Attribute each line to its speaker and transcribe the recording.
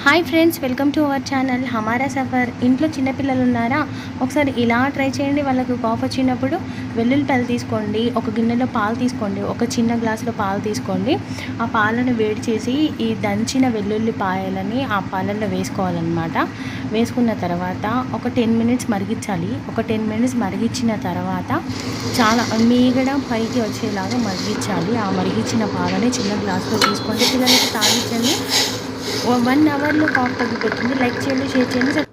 Speaker 1: Hi friends, welcome to our channel Hamara Safar. ఇంట్లో చిన్నపిల్లలు ఉన్నారా? ఒకసారి ఇలా ట్రై చేయండి. వాళ్ళకు కాఫ్ వచ్చినప్పుడు వెల్లుల్లిపాయలు తీసుకోండి, ఒక గిన్నెలో పాలు తీసుకోండి, ఒక చిన్న గ్లాసులో పాలు తీసుకోండి. ఆ పాలను వేడి చేసి ఈ దంచిన వెల్లుల్లిపాయలని ఆ పాలల్లో వేసుకోవాలన్నమాట. వేసుకున్న తర్వాత ఒక 10 మినిట్స్ మరిగించాలి. ఒక 10 మినిట్స్ మరిగించిన తర్వాత చాలా మీగడ పైకి వచ్చేలాగా మరిగించాలి. ఆ మరిగించిన పాలని చిన్న గ్లాసులో తీసుకోండి, పిల్లలకి తాగించండి. 1 అవర్లో కాఫ్ తగ్గిపోతుంది. లైక్ చేయండి, షేర్ చేయండి.